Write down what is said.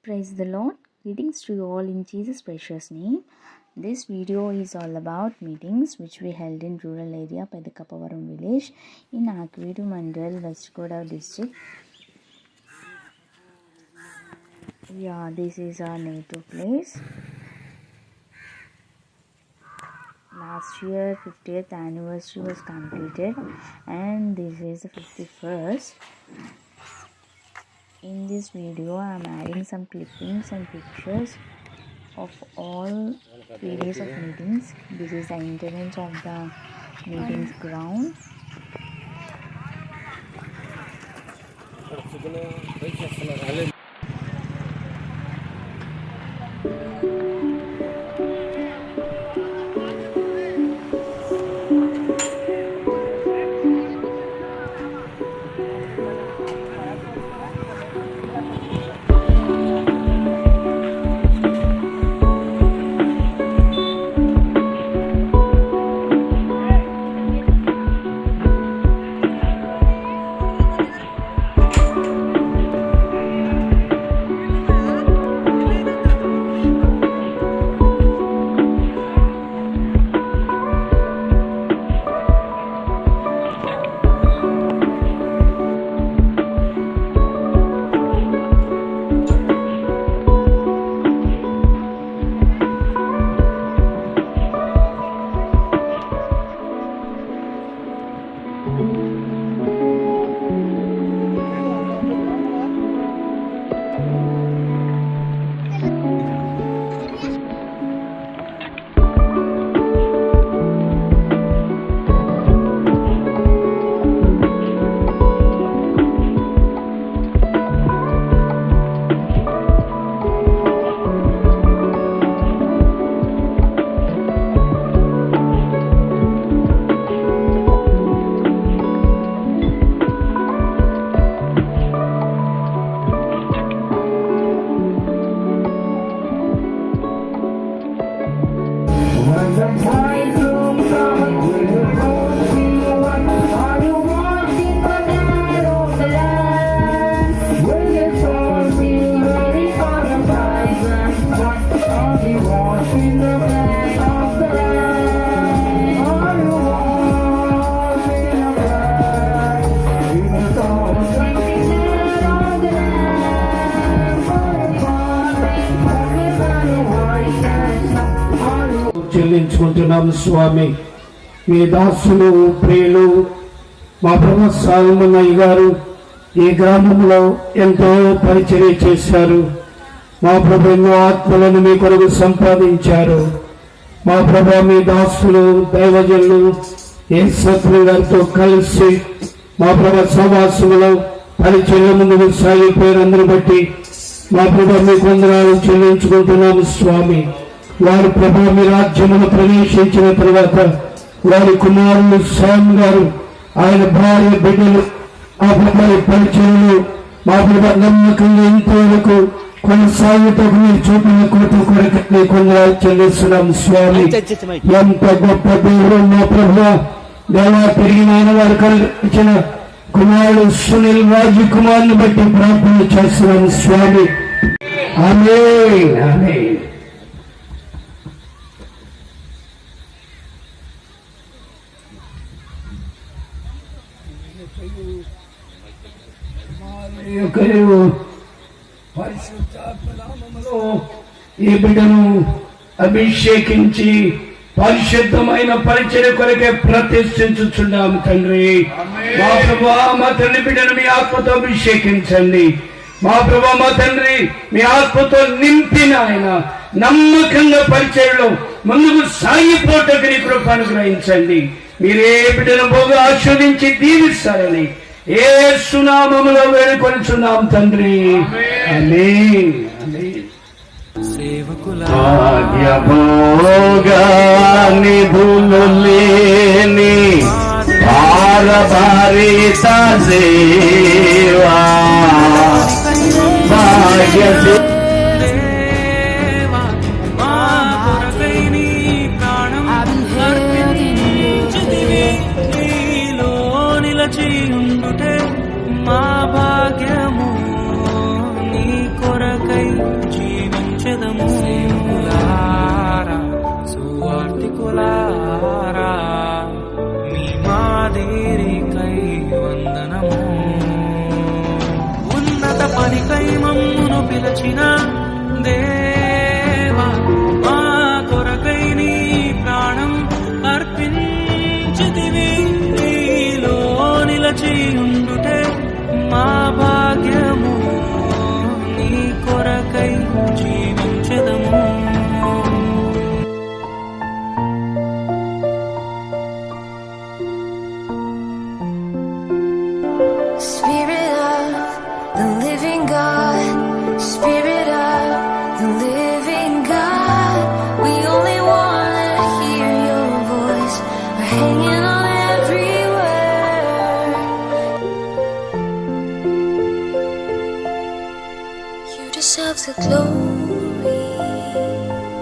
Praise the Lord. Greetings to you all in Jesus' precious name. This video is all about meetings which we held in rural area Pedakapavaram village in Akvedu Mandal, West Godavari district. Yeah, this is our native place. Last year 50th anniversary was completed and this is the 51st. In this video I am adding some clippings and pictures of all 3 days of meetings. This is the entrance of the meetings ground. చెల్లించుకుంటున్నాము స్వామి. మీ దాసులు ప్రియులు మా ప్రభు సాల్మన్నయ్య గారు ఈ గ్రామంలో ఎంతో పరిచర్య చేశారు. మా ప్రభు ఎన్నో ఆత్మలను మీ కొరకు సంపాదించారు. మా ప్రభు మీ దాసులు దైవజనులు యేసప్రి గారితో కలిసి మా ప్రభు సమాసంలో పరిచర్య ముందుకు సాగిపోయినందును బట్టి మా ప్రభు మీకు వందనాలు చెల్లించుకుంటున్నాము స్వామి. వారి ప్రభు మీ రాజ్యమును ప్రవేశించిన తర్వాత వారి కుమారులు శ్యామ్ గారు ఆయన భార్య బిడ్డలు ఆ ప్రభు పరిచయలు మా ప్రభు నమ్మకంగా ఇంతవరకు కొనసాగుటకు మీరు చూపిన కృప కొరకు కొందరు చెల్లిస్తున్నాం స్వామి. ఎంత గొప్ప దేవుడు మా ప్రభు. దేవా పెరిగిన ఆయన వారు కలిగించిన కుమారుడు సునీల్ రాజు కుమార్ని బట్టి ప్రార్థన చేస్తున్నాం స్వామి. ఆమేన్ ఆమేన్. ఈ బిడ్డను అభిషేకించి పరిశుద్ధమైన పరిచర్య కొరకే ప్రతిష్ఠించుచున్నాము తండ్రి. మా ప్రభువా మా తండ్రి బిడ్డను మీ ఆత్మతో అభిషేకించండి. మా ప్రభువా మా తండ్రి మీ ఆత్మతో నింపిన ఆయన నమ్మకంగా పరిచర్యలో ముందుకు సాగిపోటకు నీ కృప అనుగ్రహించండి. మీరే బిడ్డను బాగా ఆస్వాదించి దీవిస్తారని యేసు నామములో వేడుకొనుచున్నాం తండ్రి. ఆమేన్ ఆమేన్. భాగ్యభోగానిధులు లేని భారభరిత సేవా భాగ్య మా భాగ్యము నీ కొరకై పిలచిన దేవా మా కొరకై నీ ప్రాణం అర్పించితివి నీలో నిలచి ఉండుటే మా భాగ్యము నీ కొరకై జీవించెదము Spirit of the living God, Spirit of the living God, we only wanna hear your voice. We're hanging on every word. You deserve the glory.